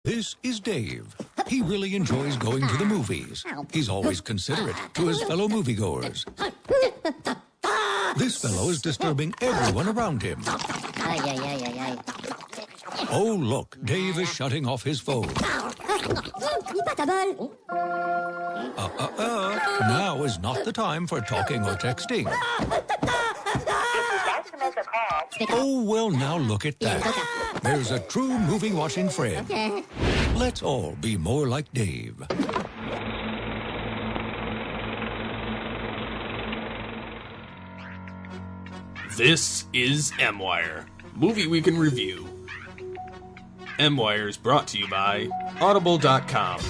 This is Dave. He really enjoys going to the movies. He's always considerate to his fellow moviegoers. This fellow is disturbing everyone around him. Oh, look, Dave is shutting off his phone. Now is not the time for talking or texting. Oh, well, now look at that. There's a true movie-watching friend. Let's all be more like Dave. This is MWIRE, Movie Week in Review. MWIRE is brought to you by Audible.com.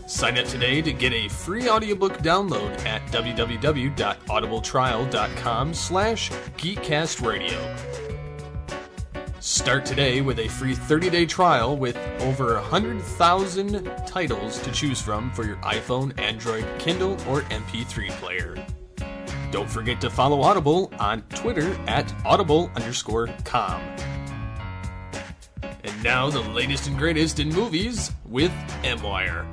Sign up today to get a free audiobook download at www.audibletrial.com/GeekCastRadio. Start today with a free 30-day trial with over 100,000 titles to choose from for your iPhone, Android, Kindle, or MP3 player. Don't forget to follow Audible on Twitter at audible_com. And now the latest and greatest in movies with MWIRE.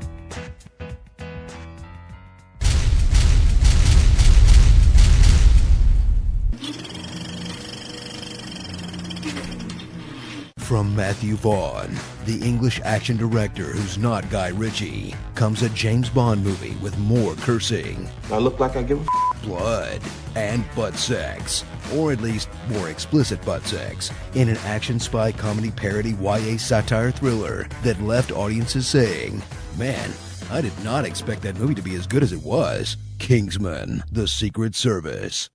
From Matthew Vaughn, the English action director who's not Guy Ritchie, comes a James Bond movie with more cursing. I look like I give a blood, and butt sex, or at least more explicit butt sex, in an action spy comedy parody YA satire thriller that left audiences saying, "Man, I did not expect that movie to be as good as it was." Kingsman: The Secret Service.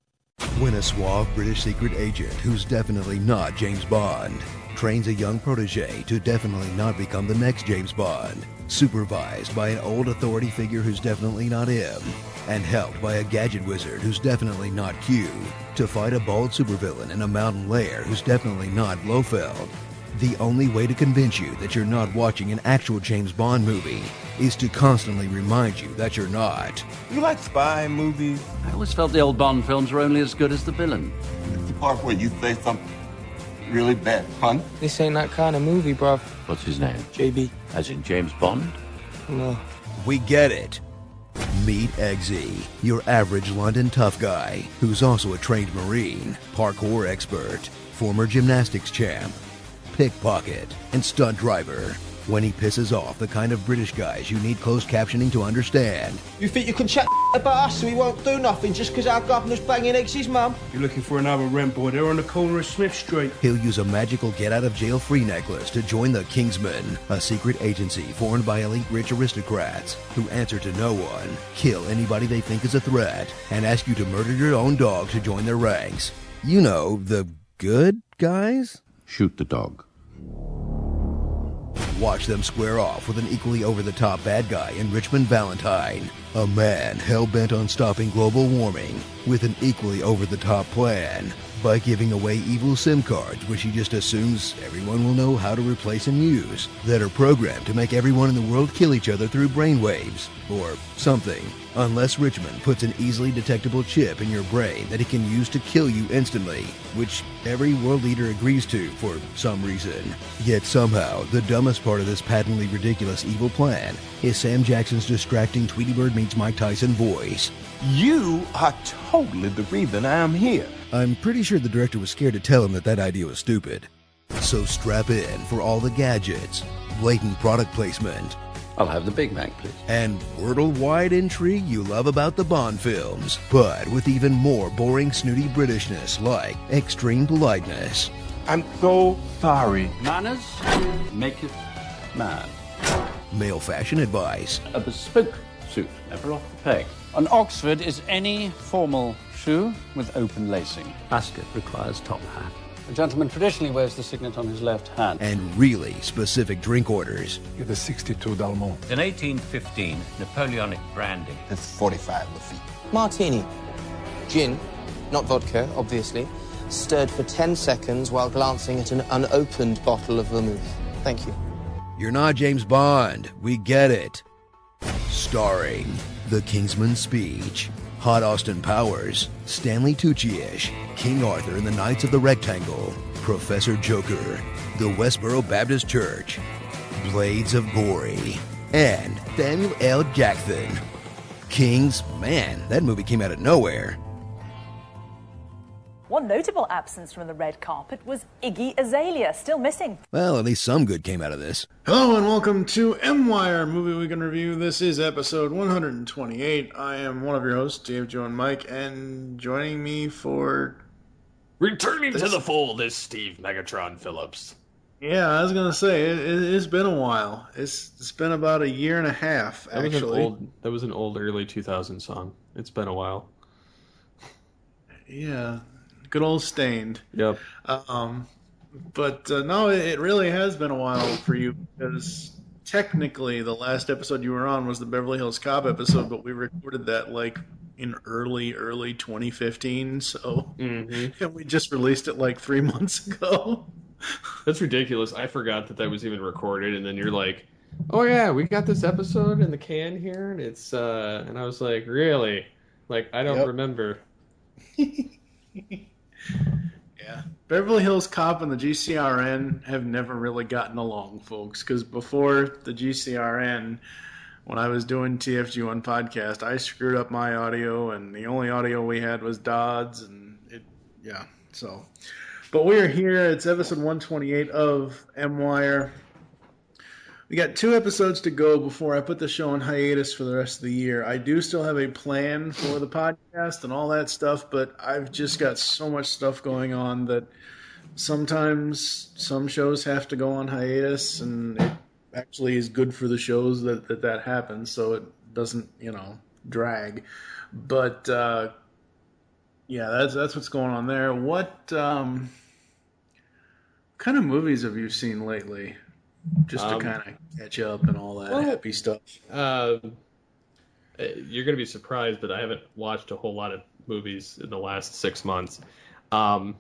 When a suave British secret agent who's definitely not James Bond trains a young protege to definitely not become the next James Bond, supervised by an old authority figure who's definitely not him, and helped by a gadget wizard who's definitely not Q, to fight a bold supervillain in a mountain lair who's definitely not Blofeld. The only way to convince you that you're not watching an actual James Bond movie is to constantly remind you that you're not. You like spy movies? I always felt the old Bond films were only as good as the villain. It's the part where you say something really bad, pun? This ain't that kind of movie, bruv. What's his name? JB. As in James Bond? No. We get it. Meet Eggsy, your average London tough guy, who's also a trained Marine, parkour expert, former gymnastics champ, pickpocket, and stunt driver. When he pisses off the kind of British guys you need closed captioning to understand. You think you can chat about us so we won't do nothing just because our governor's banging Eggsy's mum? You're looking for another rent boy. They're on the corner of Smith Street. He'll use a magical get-out-of-jail-free necklace to join the Kingsmen, a secret agency formed by elite rich aristocrats who answer to no one, kill anybody they think is a threat, and ask you to murder your own dog to join their ranks. You know, the good guys? Shoot the dog. Watch them square off with an equally over-the-top bad guy in Richmond Valentine, a man hell-bent on stopping global warming with an equally over-the-top plan by giving away evil SIM cards which he just assumes everyone will know how to replace and use, that are programmed to make everyone in the world kill each other through brainwaves, or something, unless Richmond puts an easily detectable chip in your brain that he can use to kill you instantly, which every world leader agrees to for some reason. Yet somehow, the dumbest part of this patently ridiculous evil plan is Sam Jackson's distracting Tweety Bird meets Mike Tyson voice. You are totally the reason I am here. I'm pretty sure the director was scared to tell him that that idea was stupid. So strap in for all the gadgets, blatant product placement, I'll have the Big Mac, please. and wordle-wide intrigue you love about the Bond films, but with even more boring snooty Britishness like extreme politeness. I'm so sorry. Manners make it man. Male fashion advice, A bespoke suit, never off the peg. An Oxford is any formal shoe with open lacing. Basket requires top hat. A gentleman traditionally wears the signet on his left hand. and really specific drink orders. You're the 62 Dalmont. In 1815, Napoleonic branding. It's 45 Lafitte. Martini. Gin, not vodka, obviously, stirred for 10 seconds while glancing at an unopened bottle of vermouth. Thank you. You're not James Bond. We get it. Starring The Kingsman's Speech, Hot Austin Powers, Stanley Tucci-ish, King Arthur and the Knights of the Rectangle, Professor Joker, the Westboro Baptist Church, Blades of Glory, and Samuel L. Jackson. Kingsman, that movie came out of nowhere. One notable absence from the red carpet was Iggy Azalea, still missing. Well, at least some good came out of this. Hello and welcome to MWIRE Movie Week in Review. This is episode 128. I am one of your hosts, Dave, Joe, and Mike, and joining me for... Returning to the fold is Steve Megatron Phillips. Yeah, I was going to say, it's been a while. It's been about a year and a half, actually. That was an old early 2000 song. It's been a while. Yeah. Good old Stained. Yep. But no, it really has been a while for you, because technically the last episode you were on was the Beverly Hills Cop episode, but we recorded that like in early 2015, so and we just released it like 3 months ago. That's ridiculous. I forgot that was even recorded, and then you're like, oh yeah, we got this episode in the can here, and it's and I was like, really? Like, I don't remember. Yeah. Beverly Hills Cop and the GCRN have never really gotten along, folks, because before the GCRN, when I was doing TFG1 podcast, I screwed up my audio, and the only audio we had was Dodd's, and so. But we are here. It's episode 128 of MWIRE. We got 2 episodes to go before I put the show on hiatus for the rest of the year. I do still have a plan for the podcast and all that stuff, but I've just got so much stuff going on that sometimes some shows have to go on hiatus, and it actually is good for the shows that happens, so it doesn't, drag. But yeah, that's what's going on there. What kind of movies have you seen lately? Just to kind of catch up and all that happy stuff. You're going to be surprised, but I haven't watched a whole lot of movies in the last 6 months. Well,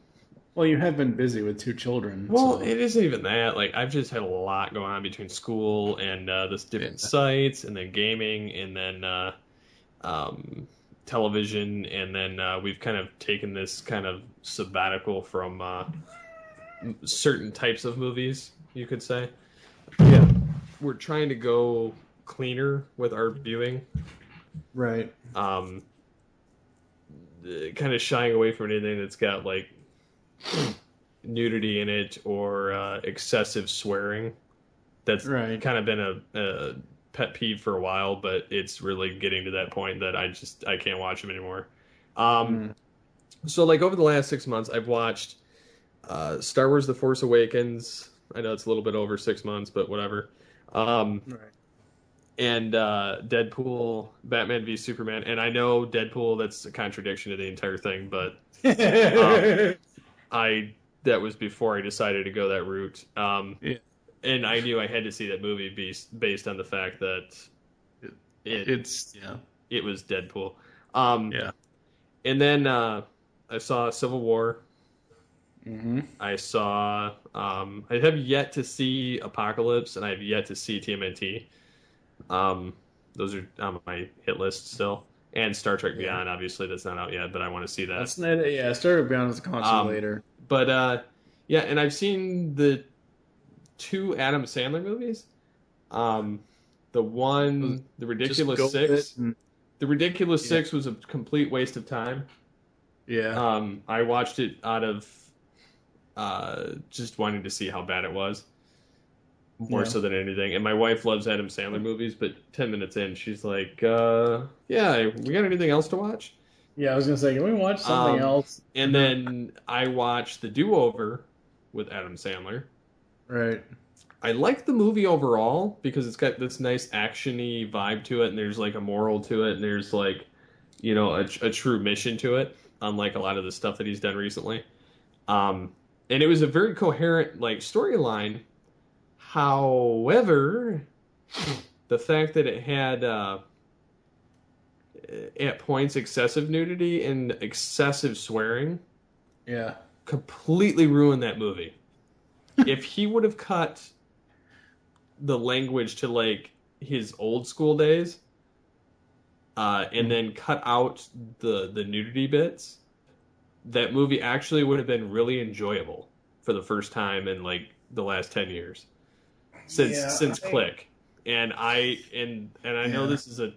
you have been busy with 2 children. Well, so. It isn't even that. Like, I've just had a lot going on between school and this different sites, and then gaming, and then television, and then we've kind of taken this kind of sabbatical from certain types of movies, you could say. Yeah. We're trying to go cleaner with our viewing. Right. Kind of shying away from anything that's got, like, nudity in it or excessive swearing. That's kind of been a pet peeve for a while, but it's really getting to that point that I can't watch them anymore. So, like, over the last 6 months, I've watched Star Wars The Force Awakens. I know it's a little bit over 6 months, but whatever. And Deadpool, Batman v Superman. And I know Deadpool, that's a contradiction to the entire thing, but that was before I decided to go that route. And I knew I had to see that movie based on the fact that it was Deadpool. And then I saw Civil War. I saw I have yet to see Apocalypse, and I have yet to see TMNT. Those are on my hit list still. And Star Trek Beyond, obviously that's not out yet, but I want to see that. Star Trek Beyond is a console later. But and I've seen the 2 Adam Sandler movies. The Ridiculous Six. The Ridiculous Six was a complete waste of time. Yeah. I watched it out of just wanting to see how bad it was, more so than anything. And my wife loves Adam Sandler movies, but 10 minutes in, she's like, yeah, we got anything else to watch? Yeah, I was going to say, can we watch something else? And then I watched The Do-Over with Adam Sandler. Right. I like the movie overall because it's got this nice action-y vibe to it, and there's like a moral to it, and there's like, a true mission to it, unlike a lot of the stuff that he's done recently. And it was a very coherent, like, storyline. However, the fact that it had, at points, excessive nudity and excessive swearing, completely ruined that movie. If he would have cut the language to, like, his old school days, and then cut out the nudity bits, that movie actually would have been really enjoyable for the first time in like the last 10 years. since Click. And I know this is a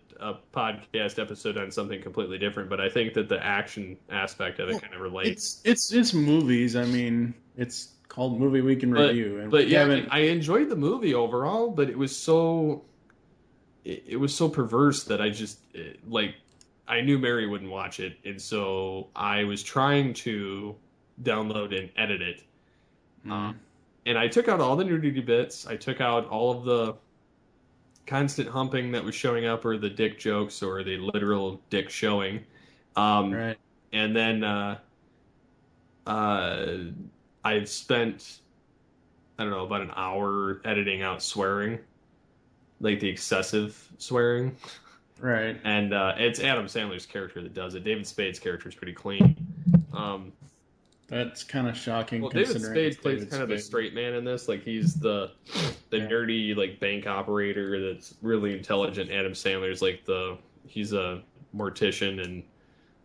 podcast episode on something completely different, but I think that the action aspect of it kind of relates. It's movies. I mean, it's called Movie Week in Review. And I enjoyed the movie overall, but it was so perverse that I just I knew Mary wouldn't watch it, and so I was trying to download and edit it. And I took out all the nudity bits. I took out all of the constant humping that was showing up, or the dick jokes, or the literal dick showing. Right. And then I've spent, I don't know, about an hour editing out swearing, like the excessive swearing. Right. And it's Adam Sandler's character that does it. David Spade's character is pretty clean. That's kind of shocking. Well, David Spade plays kind of the straight man in this. Like, he's the nerdy, like, bank operator that's really intelligent. Adam Sandler's like he's a mortician,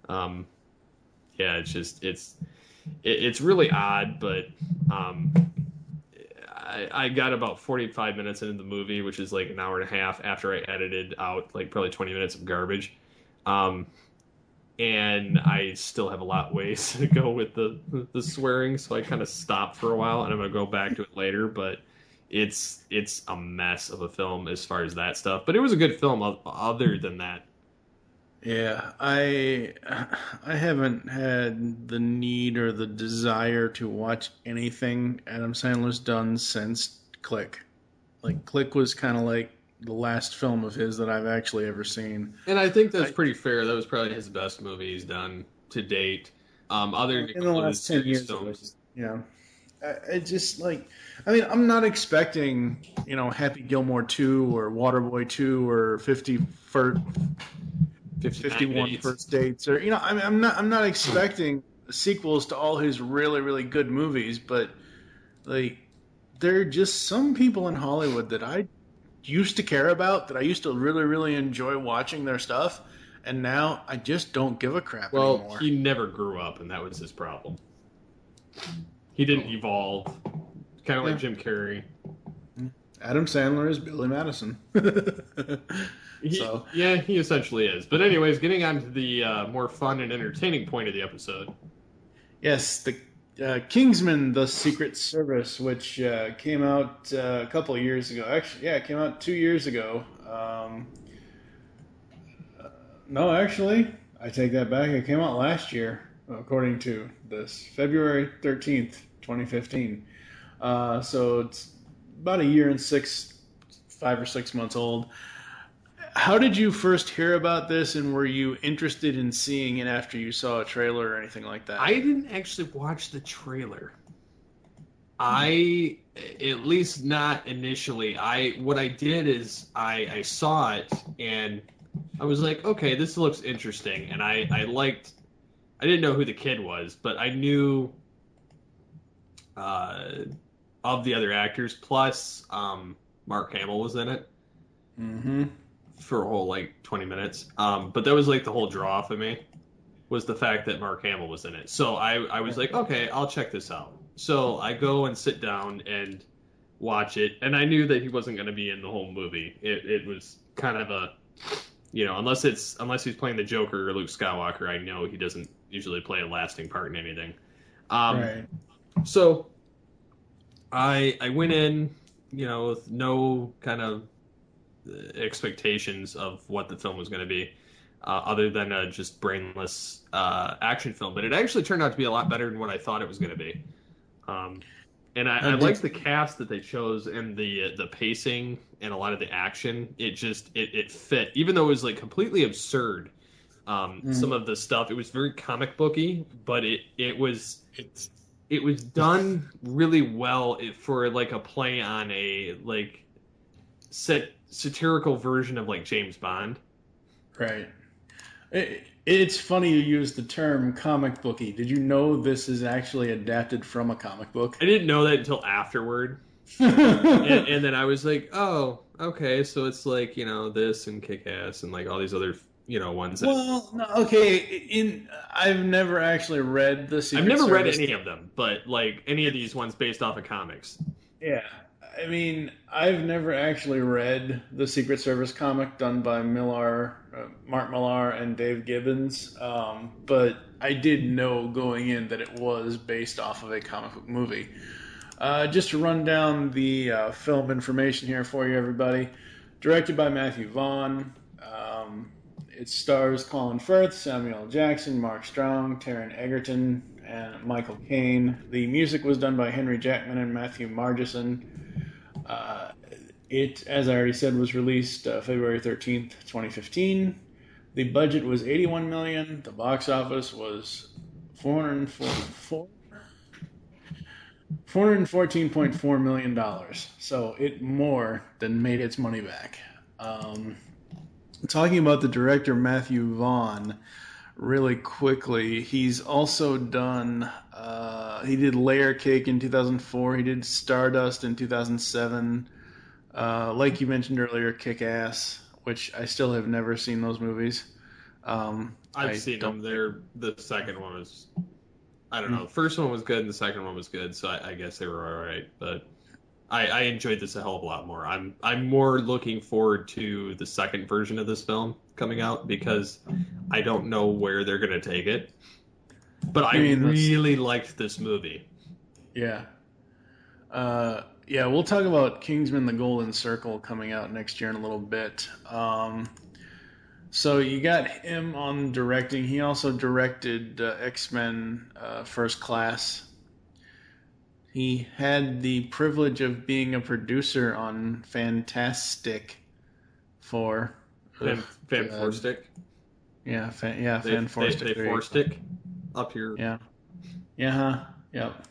and it's really odd, but I got about 45 minutes into the movie, which is like an hour and a half after I edited out like probably 20 minutes of garbage. And I still have a lot of ways to go with the swearing, so I kind of stopped for a while, and I'm going to go back to it later, but it's a mess of a film as far as that stuff. But it was a good film other than that. Yeah, I haven't had the need or the desire to watch anything Adam Sandler's done since Click. Like, Click was kind of like the last film of his that I've actually ever seen. And I think that's pretty fair. That was probably his best movie he's done to date. Other than in the last 10 years films. Yeah. I just, like, I mean, I'm not expecting, Happy Gilmore 2 or Waterboy 2 or 51 First Dates, or I'm not expecting sequels to all his really, really good movies, but like, there are just some people in Hollywood that I used to care about, that I used to really, really enjoy watching their stuff, and now I just don't give a crap anymore. Well, he never grew up, and that was his problem. He didn't evolve. Kind of like Jim Carrey. Adam Sandler is Billy Madison. He essentially is. But anyways, getting on to the more fun and entertaining point of the episode. Yes, the Kingsman: The Secret Service, which came out a couple of years ago. Actually, it came out 2 years ago. No, actually, I take that back. It came out last year, according to this. February 13th, 2015. So it's about a year and 5 or 6 months old. How did you first hear about this, and were you interested in seeing it after you saw a trailer or anything like that? I didn't actually watch the trailer. At least not initially. What I did is I saw it, and I was like, okay, this looks interesting. And I didn't know who the kid was, but I knew of the other actors, plus Mark Hamill was in it. Mm-hmm. For a whole 20 minutes. But that was the whole draw for me, was the fact that Mark Hamill was in it. So I was like, okay, I'll check this out. So I go and sit down and watch it, and I knew that he wasn't going to be in the whole movie. It was kind of a, unless he's playing the Joker or Luke Skywalker, I know he doesn't usually play a lasting part in anything. Right. So I went in, with no kind of expectations of what the film was going to be, other than a just brainless action film. But it actually turned out to be a lot better than what I thought it was going to be. And I liked the cast that they chose, and the pacing and a lot of the action. It fit, even though it was completely absurd. Some of the stuff, it was very comic booky, but it was done really well for a play on a satirical version of James Bond. Right. It's funny you use the term comic booky. Did you know this is actually adapted from a comic book? I didn't know that until afterward. and then I was like, oh, okay, so it's this and Kick-Ass and all these other ones. Well, no, okay. I've never actually read The Secret I've never read Service. any of them, but any of these ones based off of comics. Yeah. I mean, I've never actually read the Secret Service comic done by Mark Millar and Dave Gibbons, but I did know going in that it was based off of a comic book movie. Just to run down the film information here for you, everybody. Directed by Matthew Vaughn. It stars Colin Firth, Samuel L. Jackson, Mark Strong, Taron Egerton, and Michael Caine. The music was done by Henry Jackman and Matthew Margeson. It, as I already said, was released February 13th, 2015. The budget was $81 million. The box office was $414.4 million. So it more than made its money back. Talking about the director, Matthew Vaughn, really quickly, he's also done, he did Layer Cake in 2004, he did Stardust in 2007, like you mentioned earlier, Kick-Ass, which I still have never seen those movies. I've seen them. The second one was, I don't know, the first one was good and the second one was good, so I guess they were alright, but I enjoyed this a hell of a lot more. I'm more looking forward to the second version of this film coming out because I don't know where they're going to take it. But I really liked this movie. Yeah. We'll talk about Kingsman The Golden Circle coming out next year in a little bit. So you got him on directing. He also directed X-Men First Class. He had the privilege of being a producer on Fantastic Four. Fanforstic? Yeah, Fanforstic. They Forstick up here. Yeah. Yep.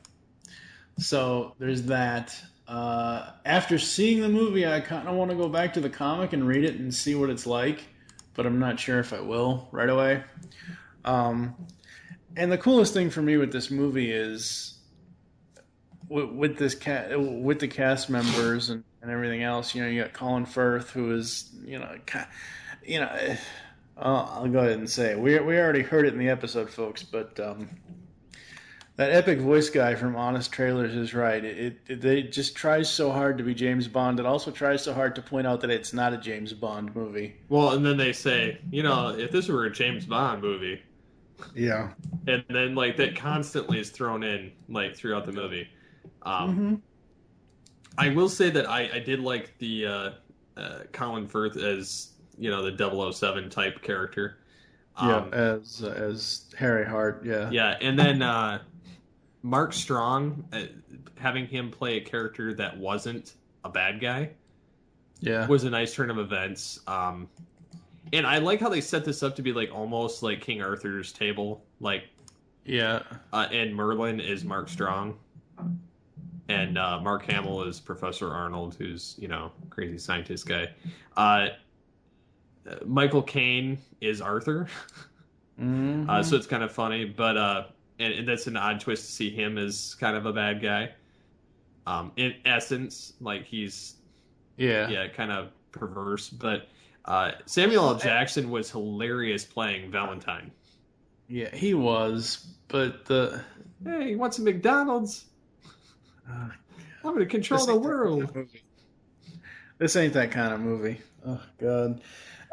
So there's that. After seeing the movie, I kind of want to go back to the comic and read it and see what it's like, but I'm not sure if I will right away. And the coolest thing for me with this movie is with the cast members and everything else. You know, you got Colin Firth, who is I'll go ahead and say it. We already heard it in the episode, folks, but that epic voice guy from Honest Trailers is right. It just tries so hard to be James Bond. It also tries so hard to point out that it's not a James Bond movie. Well, and then they say, if this were a James Bond movie. Yeah. And then, that constantly is thrown in, throughout the movie. I will say that I did like the Colin Firth as, the 007 type character. As Harry Hart, yeah. Yeah, and then Mark Strong, having him play a character that wasn't a bad guy, was a nice turn of events. And I like how they set this up to be almost like King Arthur's table, and Merlin is Mark Strong, and Mark Hamill is Professor Arnold, who's crazy scientist guy. Michael Caine is Arthur. So it's kind of funny, but and that's an odd twist to see him as kind of a bad guy. In essence, he's kind of perverse, but Samuel L. Jackson was hilarious playing Valentine. Yeah, he was, but hey, he wants some McDonald's. I'm going to control the world. This ain't that kind of movie. Oh God,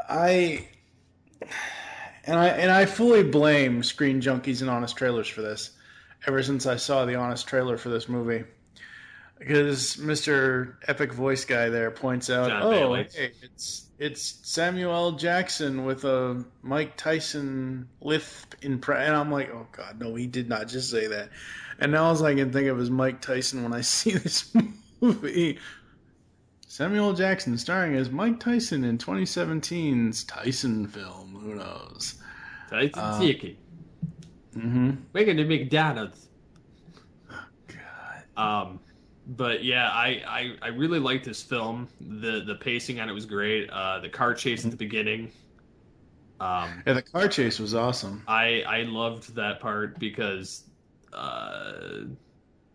I fully blame Screen Junkies and Honest Trailers for this. Ever since I saw the Honest trailer for this movie, because Mr. Epic Voice Guy there points out, hey, it's Samuel L. Jackson with a Mike Tyson lisp and I'm like, oh God, no, he did not just say that. And now all I can think of is Mike Tyson when I see this movie. Samuel L. Jackson starring as Mike Tyson in 2017's Tyson film. Who knows? Tyson Tiki. We're going to McDonald's. Oh, God. But yeah, I really liked this film. The pacing on it was great. The car chase at the beginning. The car chase was awesome. I loved that part because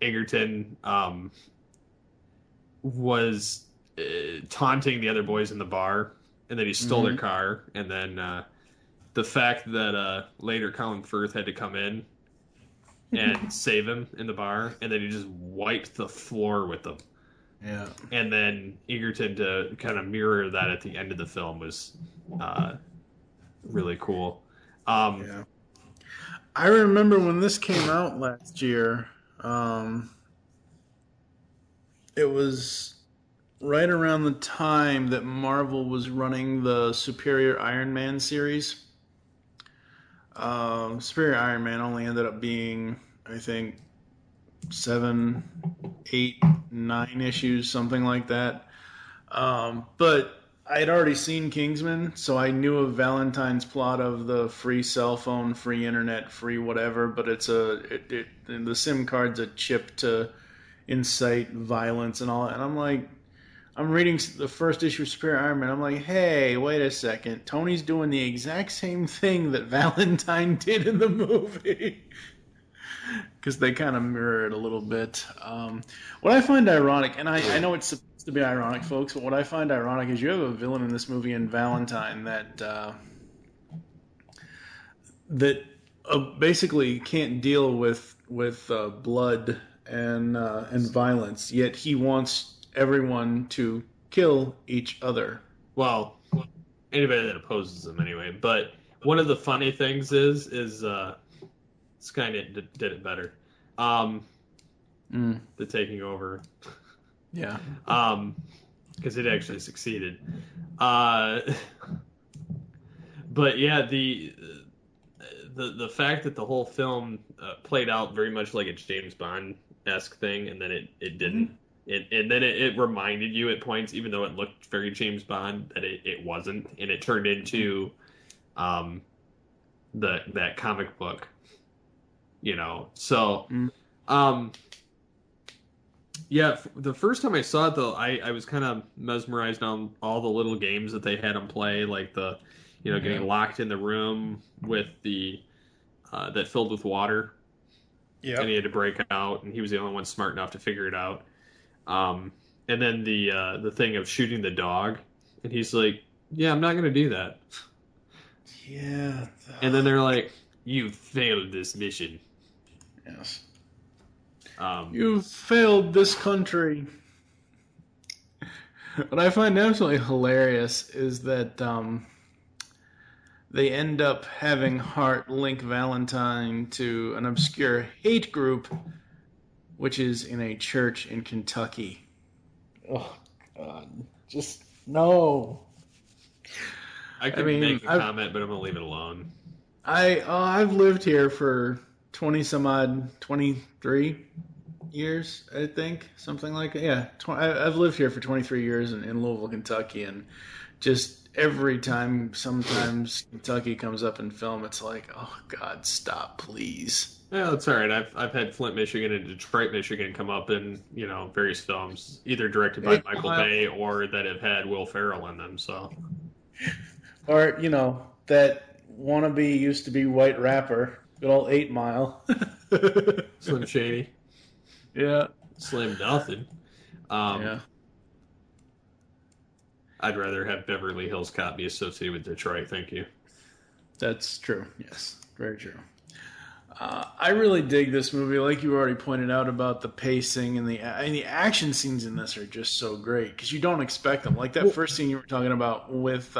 Egerton was taunting the other boys in the bar, and then he stole their car, and then the fact that later Colin Firth had to come in and save him in the bar, and then he just wiped the floor with them. Yeah. And then Egerton to kind of mirror that at the end of the film was really cool. Yeah. I remember when this came out last year, it was right around the time that Marvel was running the Superior Iron Man series. Superior Iron Man only ended up being, I think, 7, 8, 9 issues, something like that. But I had already seen Kingsman, so I knew of Valentine's plot of the free cell phone, free internet, free whatever. But the SIM card's a chip to incite violence and all that. And I'm like, I'm reading the first issue of Superior Iron Man. I'm like, hey, wait a second. Tony's doing the exact same thing that Valentine did in the movie. Because they kind of mirror it a little bit. What I find ironic, and I know it's supposed to be ironic, folks, but what I find ironic is you have a villain in this movie in Valentine that basically can't deal with blood and violence, yet he wants everyone to kill each other. Well, anybody that opposes him anyway. But one of the funny things is Skynet did it better. The taking over. Yeah. Because it actually succeeded. But yeah, the fact that the whole film played out very much like a James Bond-esque thing, and then it didn't. And then it reminded you at points, even though it looked very James Bond, that it wasn't, and it turned into that comic book, So, yeah, the first time I saw it though, I was kind of mesmerized on all the little games that they had him play, like getting locked in the room with that filled with water. Yeah, and he had to break out, and he was the only one smart enough to figure it out. And then the thing of shooting the dog, and he's like, "Yeah, I'm not going to do that." Yeah. And then they're like, "You failed this mission." Yes. You've failed this country. What I find absolutely hilarious is that they end up having Hart link Valentine to an obscure hate group, which is in a church in Kentucky. Oh, God. Just, no. I could make a comment, but I'm going to leave it alone. I've lived here for 23 years, I think. Something like that. Yeah, I've lived here for 23 years in Louisville, Kentucky, and just every time sometimes Kentucky comes up in film, it's like, oh, God, stop, please. Yeah, that's all right. I've had Flint, Michigan, and Detroit, Michigan come up in various films, either directed by Michael Bay or that have had Will Ferrell in them. So, or that wannabe used to be white rapper, good old 8 Mile, Slim Shady. Yeah, Slim nothing. Yeah. I'd rather have Beverly Hills Cop be associated with Detroit. Thank you. That's true. Yes, very true. I really dig this movie, like you already pointed out about the pacing and the action scenes in this are just so great because you don't expect them. Like that first scene you were talking about with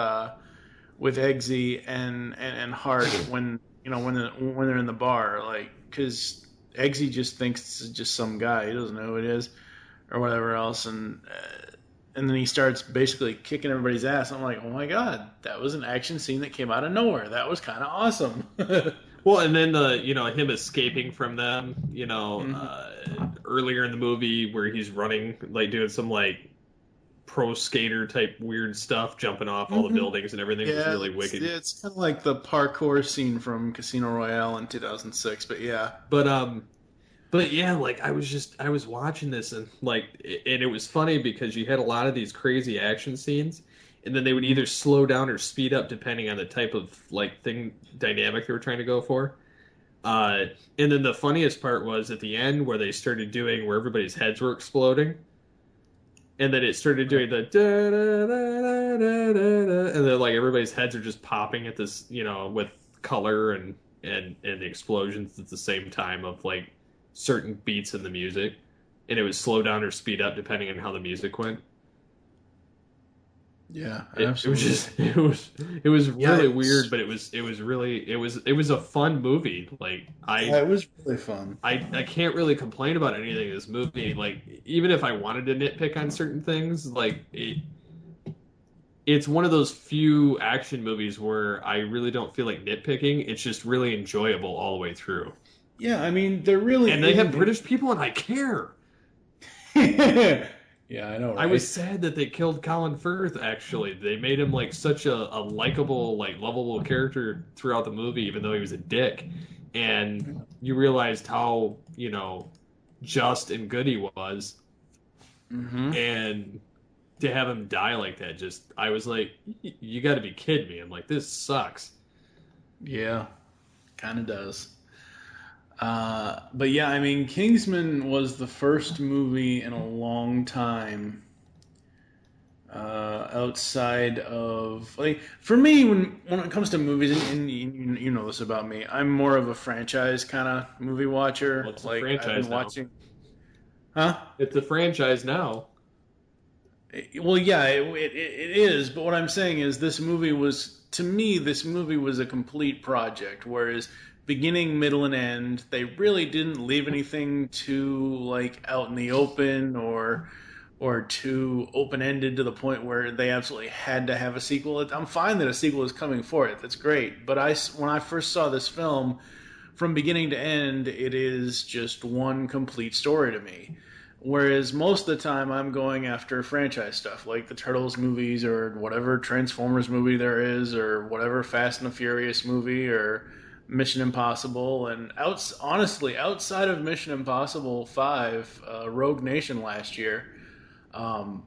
Eggsy and Hart when they're in the bar, like because Eggsy just thinks it's just some guy, he doesn't know who it is or whatever else, and then he starts basically kicking everybody's ass. I'm like, oh my God, that was an action scene that came out of nowhere. That was kind of awesome. Well, and then him escaping from them, earlier in the movie where he's running, like doing some like pro skater type weird stuff, jumping off all the buildings and everything was really wicked. It's kind of like the parkour scene from Casino Royale in 2006, but yeah. But yeah, like I was watching this and it was funny because you had a lot of these crazy action scenes. And then they would either slow down or speed up depending on the type of dynamic they were trying to go for. And then the funniest part was at the end where they started doing where everybody's heads were exploding. And then it started doing the da da da da da da, and then everybody's heads are just popping at this, with color and the explosions at the same time of certain beats in the music. and it would slow down or speed up depending on how the music went. Yeah, it was really weird, but it was a fun movie. Like it was really fun. I can't really complain about anything in this movie. Like, even if I wanted to nitpick on certain things, like it's one of those few action movies where I really don't feel like nitpicking. It's just really enjoyable all the way through. Yeah, I mean, they're really... And they have British people, and I care. Yeah, I know, right? I was sad that they killed Colin Firth, actually. They made him, like, such a likable, like, lovable character throughout the movie, even though he was a dick. And you realized how, you know, just and good he was. Mm-hmm. And to have him die like that, I was like, you gotta be kidding me. I'm like, this sucks. Yeah, kind of does. But yeah, I mean, Kingsman was the first movie in a long time outside of, like, for me, when it comes to movies, and you know this about me, I'm more of a franchise kind of movie watcher. Well, it's like, a franchise I've been now. watching. Huh? It's a franchise now. Well, yeah, it is. But what I'm saying is, this movie was a complete project. Whereas beginning, middle, and end, they really didn't leave anything too, like, out in the open or too open-ended to the point where they absolutely had to have a sequel. I'm fine that a sequel is coming for it. That's great. But when I first saw this film, from beginning to end, it is just one complete story to me. Whereas most of the time I'm going after franchise stuff, like the Turtles movies or whatever Transformers movie there is, or whatever Fast and the Furious movie, or Mission Impossible. And honestly, outside of Mission Impossible 5, Rogue Nation last year,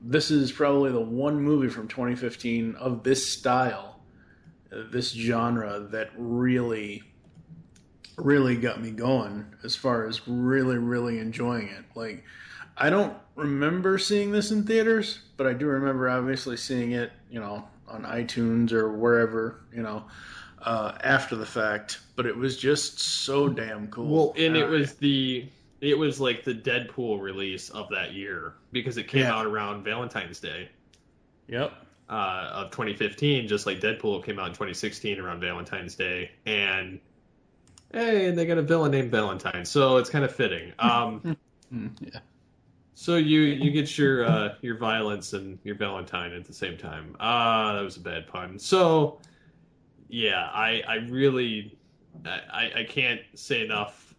this is probably the one movie from 2015 of this style, this genre, that really got me going as far as really enjoying it. Like, I don't remember seeing this in theaters, but I do remember obviously seeing it, you know, on iTunes or wherever, you know, after the fact. But it was just so damn cool. Well, and it was like the Deadpool release of that year, because it came out around Valentine's Day. Yep. Of 2015, just like Deadpool came out in 2016 around Valentine's Day, and hey, and they got a villain named Valentine, so it's kind of fitting. Yeah. So you get your violence and your Valentine at the same time. That was a bad pun. So yeah, I really can't say enough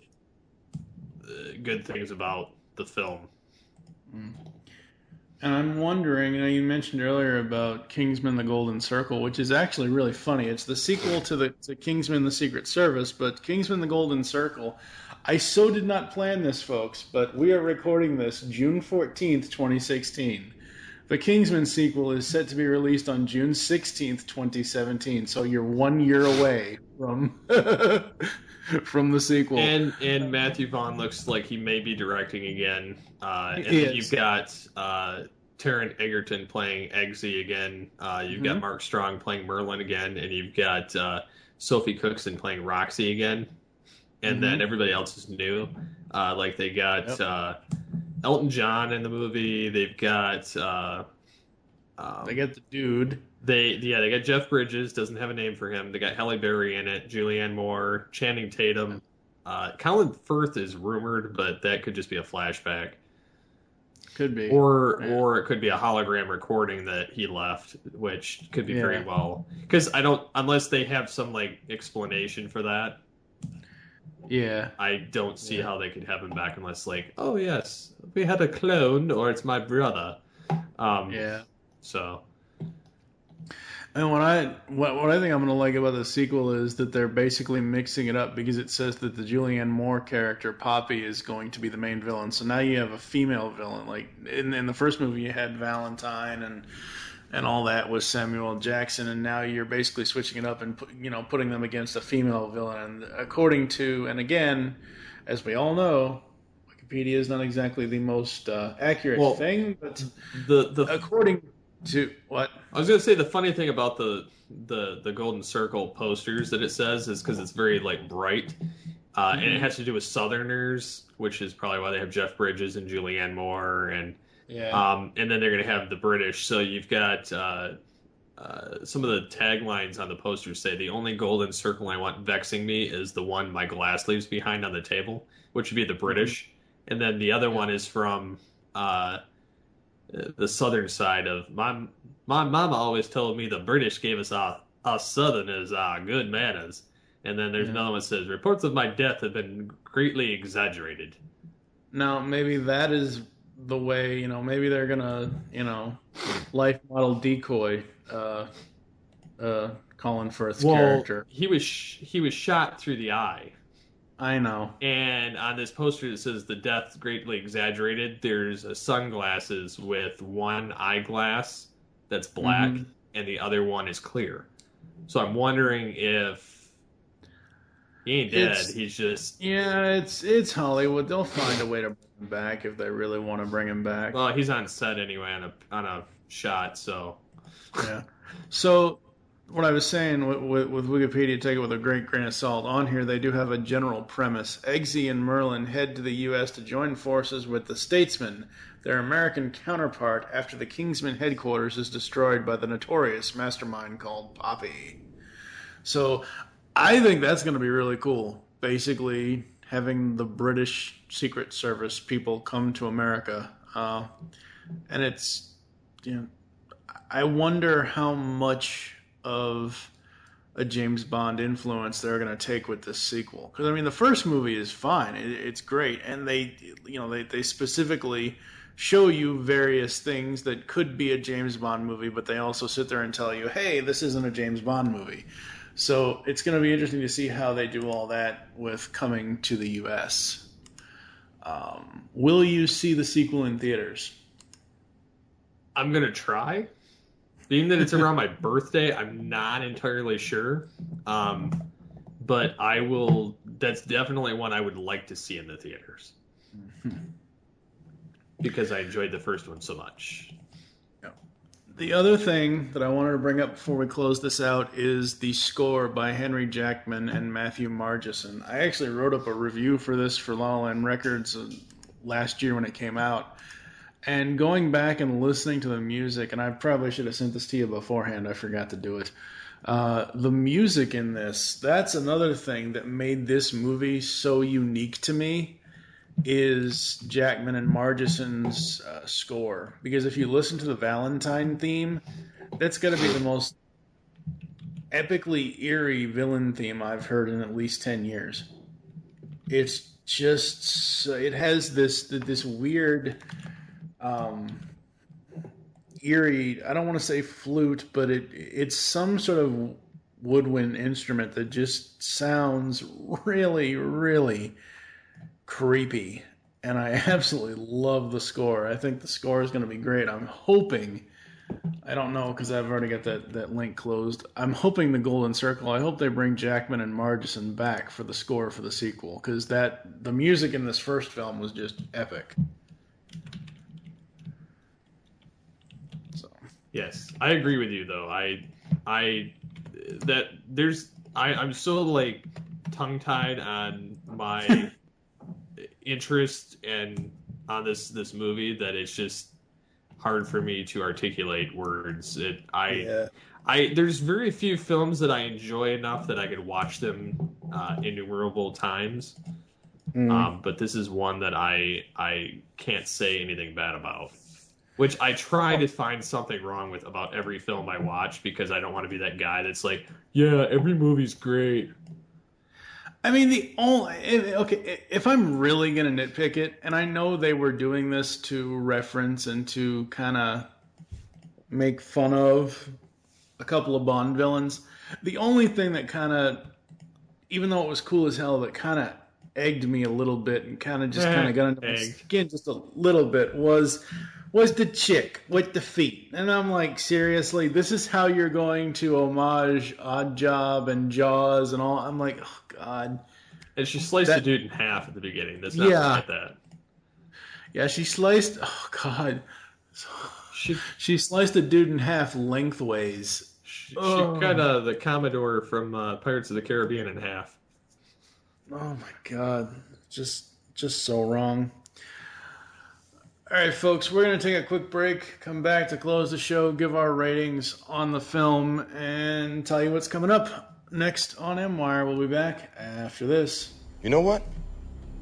good things about the film. And I'm wondering, you know, you mentioned earlier about Kingsman The Golden Circle, which is actually really funny. It's the sequel to Kingsman The Secret Service, but Kingsman The Golden Circle, I so did not plan this, folks, but we are recording this June 14th, 2016. The Kingsman sequel is set to be released on June 16th, 2017, so you're 1 year away from from the sequel. And Matthew Vaughn looks like he may be directing again. And then you've got Taron Egerton playing Eggsy again. You've got Mark Strong playing Merlin again, and you've got Sophie Cookson playing Roxy again. And then everybody else is new. Like they got Elton John in the movie. They've got they got the dude. They got Jeff Bridges, doesn't have a name for him. They got Halle Berry in it, Julianne Moore, Channing Tatum. Colin Firth is rumored, but that could just be a flashback. Could be. Or it could be a hologram recording that he left, which could be very well. Because unless they have some like explanation for that. Yeah. I don't see how they could have him back unless like, oh yes, we had a clone, or it's my brother. So. And what I think I'm going to like about the sequel is that they're basically mixing it up, because it says that the Julianne Moore character, Poppy, is going to be the main villain. So now you have a female villain. Like in the first movie, you had Valentine and all that was Samuel Jackson, and now you're basically switching it up and putting them against a female villain. And according to, and again, as we all know, Wikipedia is not exactly the most accurate thing, but according to what? I was going to say, the funny thing about the Golden Circle posters that it says is because it's very like bright, And it has to do with Southerners, which is probably why they have Jeff Bridges and Julianne Moore, and and then they're going to have the British. So you've got some of the taglines on the poster say, "The only golden circle I want vexing me is the one my glass leaves behind on the table," which would be the British. And then the other one is from the southern side of my mama always told me the British gave us Southerners good manners. And then there's another one that says, "Reports of my death have been greatly exaggerated." Now, maybe that is the way, maybe they're going to, life model decoy Colin Firth's character. He was shot through the eye. I know. And on this poster that says the death greatly exaggerated, there's sunglasses with one eyeglass that's black and the other one is clear. So I'm wondering if he ain't dead. He's just... Yeah, it's Hollywood. They'll find a way to bring him back if they really want to bring him back. Well, he's on set anyway on a shot, so... Yeah. So, what I was saying with Wikipedia, take it with a great grain of salt. On here, they do have a general premise. Eggsy and Merlin head to the U.S. to join forces with the Statesmen, their American counterpart, after the Kingsman headquarters is destroyed by the notorious mastermind called Poppy. So... I think that's going to be really cool. Basically, having the British Secret Service people come to America. And it's, I wonder how much of a James Bond influence they're going to take with this sequel. Because, the first movie is fine. It's great. And they specifically show you various things that could be a James Bond movie, but they also sit there and tell you, hey, this isn't a James Bond movie. So it's going to be interesting to see how they do all that with coming to the U.S. Will you see the sequel in theaters? I'm going to try. Being that it's around my birthday, I'm not entirely sure. But I will... That's definitely one I would like to see in the theaters. Because I enjoyed the first one so much. The other thing that I wanted to bring up before we close this out is the score by Henry Jackman and Matthew Margeson. I actually wrote up a review for this for La La Land Records last year when it came out. And going back and listening to the music, and I probably should have sent this to you beforehand, I forgot to do it. The music in this, that's another thing that made this movie so unique to me, is Jackman and Margeson's score. Because if you listen to the Valentine theme, that's got to be the most epically eerie villain theme I've heard in at least 10 years. It's just... It has this weird... eerie... I don't want to say flute, but it's some sort of woodwind instrument that just sounds really, really... creepy, and I absolutely love the score. I think the score is going to be great. I'm hoping, I don't know because I've already got that link closed. I'm hoping the Golden Circle, I hope they bring Jackman and Margeson back for the score for the sequel, because the music in this first film was just epic. So. Yes, I agree with you though. I'm so tongue-tied on my interest and on this movie that it's just hard for me to articulate words. There's very few films that I enjoy enough that I could watch them innumerable times. But this is one that I can't say anything bad about. Which I try to find something wrong with about every film I watch because I don't want to be that guy that's like, yeah, every movie's great. If I'm really going to nitpick it, and I know they were doing this to reference and to kind of make fun of a couple of Bond villains, the only thing that kind of, even though it was cool as hell, that kind of egged me a little bit and kind of got into my skin just a little bit was the chick with the feet. And I'm like, seriously, this is how you're going to homage Odd Job and Jaws and all? I'm like, oh, God. And she sliced the dude in half at the beginning. Let's not forget that. Yeah, she sliced... Oh, God. She sliced the dude in half lengthways. She cut the Commodore from Pirates of the Caribbean in half. Oh my God. Just so wrong. All right, folks, we're going to take a quick break, come back to close the show, give our ratings on the film, and tell you what's coming up next on MWIRE. We'll be back after this. You know what?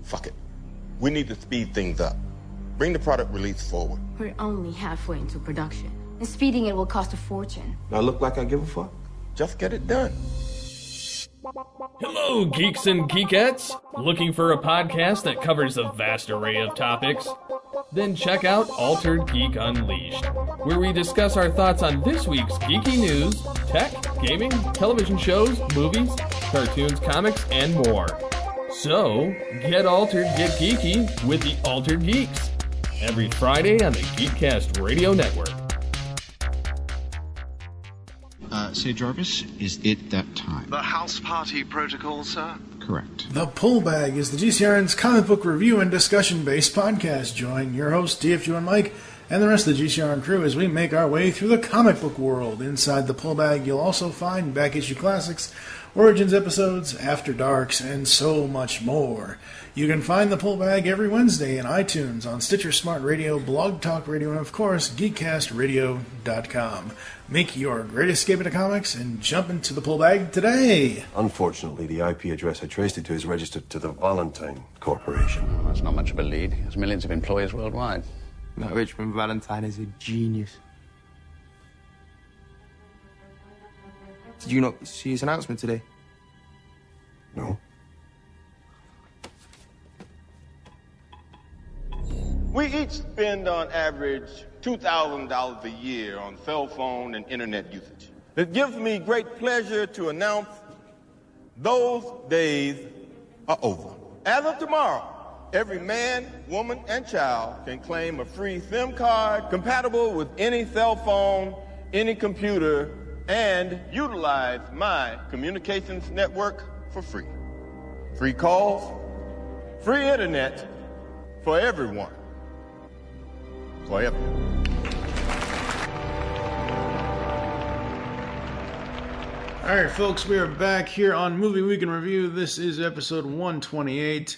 Fuck it. We need to speed things up. Bring the product release forward. We're only halfway into production, and speeding it will cost a fortune. Do I look like I give a fuck? Just get it done. Hello, geeks and geekettes! Looking for a podcast that covers a vast array of topics? Then check out Altered Geek Unleashed, where we discuss our thoughts on this week's geeky news, tech, gaming, television shows, movies, cartoons, comics, and more. So, get altered, get geeky with the Altered Geeks, every Friday on the GeekCast Radio Network. Say, Jarvis, is it that time? The house party protocol, sir? Correct. The Pull Bag is the GCRN's comic book review and discussion-based podcast. Join your host, DFG and Mike, and the rest of the GCRN crew as we make our way through the comic book world. Inside the Pull Bag, you'll also find back-issue classics, Origins episodes, After Darks, and so much more. You can find the Pull Bag every Wednesday in iTunes, on Stitcher Smart Radio, Blog Talk Radio, and of course, GeekCastRadio.com. Make your great escape into comics and jump into the Pull Bag today. Unfortunately, the IP address I traced it to is registered to the Valentine Corporation. Well, that's not much of a lead. There's millions of employees worldwide. That Richmond Valentine is a genius. Did you not see his announcement today? No. We each spend on average $2,000 a year on cell phone and internet usage. It gives me great pleasure to announce those days are over. As of tomorrow, every man, woman, and child can claim a free SIM card compatible with any cell phone, any computer, and utilize my communications network for free. Free calls, free internet for everyone. Forever. All right, folks, we are back here on Movie Week in Review. This is episode 128.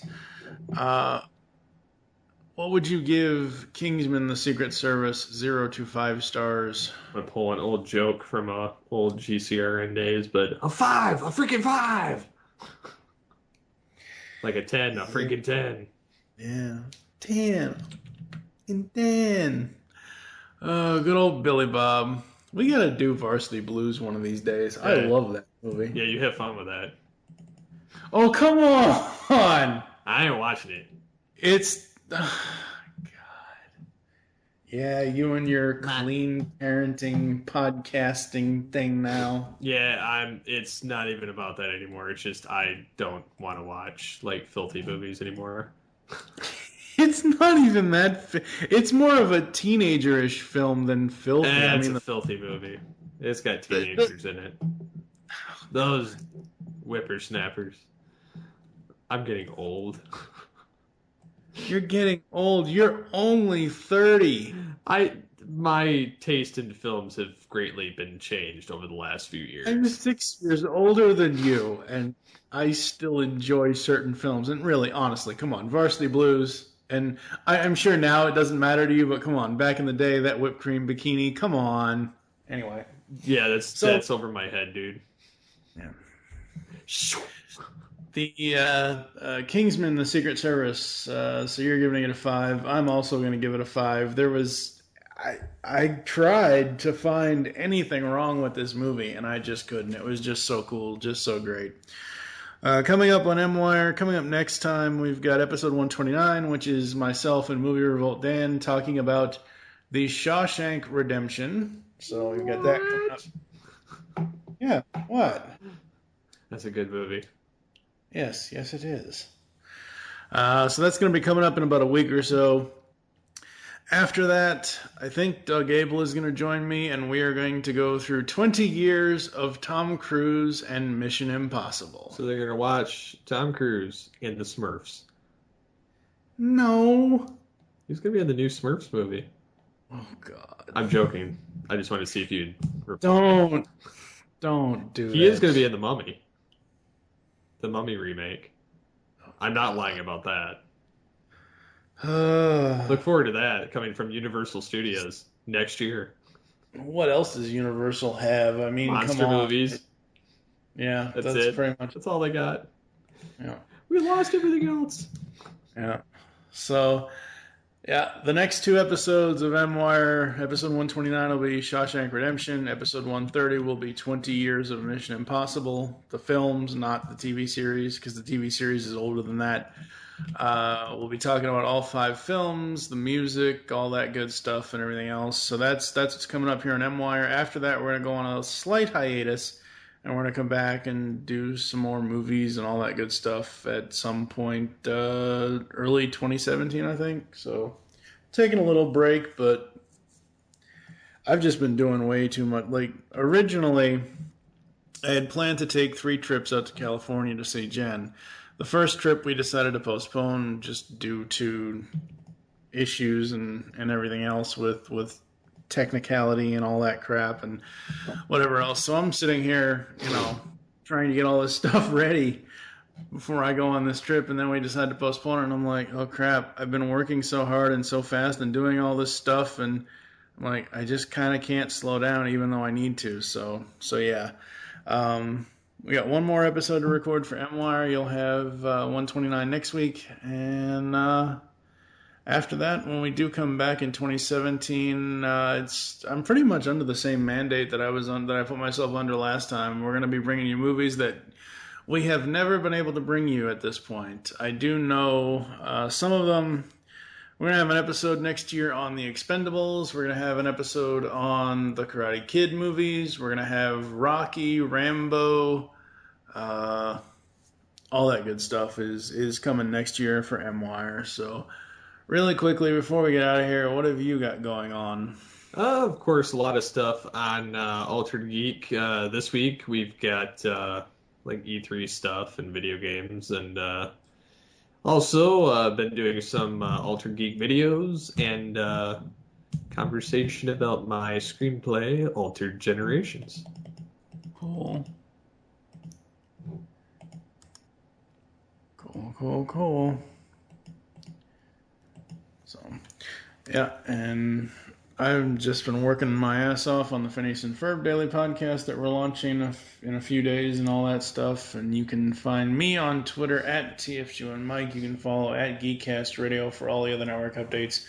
What would you give Kingsman The Secret Service 0 to 5 stars? I'm going to pull an old joke from old GCRN days, but a 5! A freaking 5! Like a 10, a freaking 10. Yeah, 10. And 10. Good old Billy Bob. We gotta do Varsity Blues one of these days. I love that movie. Yeah, you have fun with that. Oh, come on! I ain't watching it. It's... God. Yeah, you and your clean parenting podcasting thing now. Yeah, it's not even about that anymore. It's just I don't want to watch, like, filthy movies anymore. It's not even that... It's more of a teenager-ish film than filthy. It's a filthy movie. It's got teenagers in it. Those whippersnappers. I'm getting old. You're getting old. You're only 30. My taste in films have greatly been changed over the last few years. I'm 6 years older than you, and I still enjoy certain films. And really, honestly, come on, Varsity Blues... And I'm sure now it doesn't matter to you, but come on, back in the day, that whipped cream bikini, come on. Anyway. Yeah, that's over my head, dude. Yeah. The Kingsman, The Secret Service, so you're giving it a 5. I'm also going to give it a 5. I tried to find anything wrong with this movie, and I just couldn't. It was just so cool, just so great. Coming up on MWIRE, coming up next time, we've got episode 129, which is myself and Movie Revolt Dan talking about The Shawshank Redemption. So we've got that coming up. Yeah, what? That's a good movie. Yes, it is. So that's going to be coming up in about a week or so. After that, I think Doug Abel is going to join me, and we are going to go through 20 years of Tom Cruise and Mission Impossible. So they're going to watch Tom Cruise in the Smurfs. No. He's going to be in the new Smurfs movie. Oh, God. I'm joking. I just wanted to see if you'd... Don't do that. He is going to be in The Mummy. The Mummy remake. I'm not lying about that. Look forward to that coming from Universal Studios next year. What else does Universal have? I mean, Monster come on. movies. Yeah, that's it. Pretty much. That's all they got. Yeah. We lost everything else. Yeah. So, yeah, the next 2 episodes of MWIRE, episode 129 will be Shawshank Redemption. Episode 130 will be 20 years of Mission Impossible. The films, not the TV series, because the TV series is older than that. We'll be talking about all 5 films, the music, all that good stuff, and everything else. So that's what's coming up here on MWIRE. After that, we're going to go on a slight hiatus, and we're going to come back and do some more movies and all that good stuff at some point early 2017, I think. So taking a little break, but I've just been doing way too much. Like, originally, I had planned to take 3 trips out to California to see Jen. The first trip we decided to postpone just due to issues and everything else with technicality and all that crap and whatever else. So I'm sitting here, trying to get all this stuff ready before I go on this trip, and then we decided to postpone it, and I'm like, oh crap, I've been working so hard and so fast and doing all this stuff, and I'm like, I just kind of can't slow down even though I need to. So yeah. We got 1 more episode to record for MWIRE. You'll have 129 next week. And after that, when we do come back in 2017, I'm pretty much under the same mandate that I put myself under last time. We're going to be bringing you movies that we have never been able to bring you at this point. I do know some of them. We're going to have an episode next year on The Expendables. We're going to have an episode on the Karate Kid movies. We're going to have Rocky, Rambo, all that good stuff is coming next year for MWIRE. So really quickly, before we get out of here, what have you got going on? Of course, a lot of stuff on Altered Geek. This week, we've got like E3 stuff and video games, and also been doing some Altered Geek videos and conversation about my screenplay, Altered Generations. Cool. Cool. So, yeah, and I've just been working my ass off on the Phineas and Ferb Daily Podcast that we're launching in a few days and all that stuff. And you can find me on Twitter at TFG1Mike. You can follow at GeekCast Radio for all the other network updates.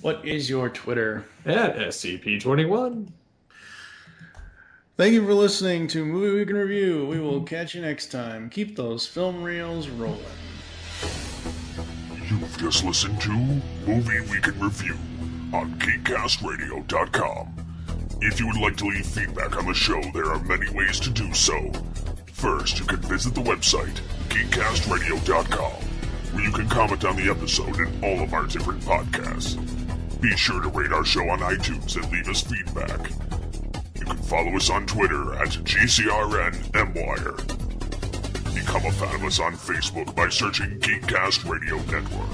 What is your Twitter? At SCP-21. Thank you for listening to Movie Week in Review. We will catch you next time. Keep those film reels rolling. You've just listened to Movie Week in Review on GeekCastRadio.com. If you would like to leave feedback on the show, there are many ways to do so. First, you can visit the website, GeekCastRadio.com, where you can comment on the episode and all of our different podcasts. Be sure to rate our show on iTunes and leave us feedback. You can follow us on Twitter at GCRNMWIRE. Become a fan of us on Facebook by searching GeekCast Radio Network.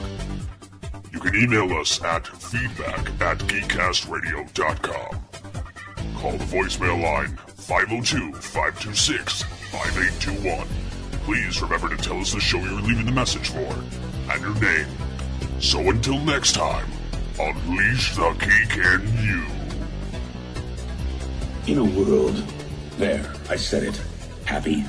You can email us at feedback@geekcastradio.com. Call the voicemail line 502-526-5821. Please remember to tell us the show you're leaving the message for and your name. So until next time, unleash the geek in you. In a world, there, I said it, happy,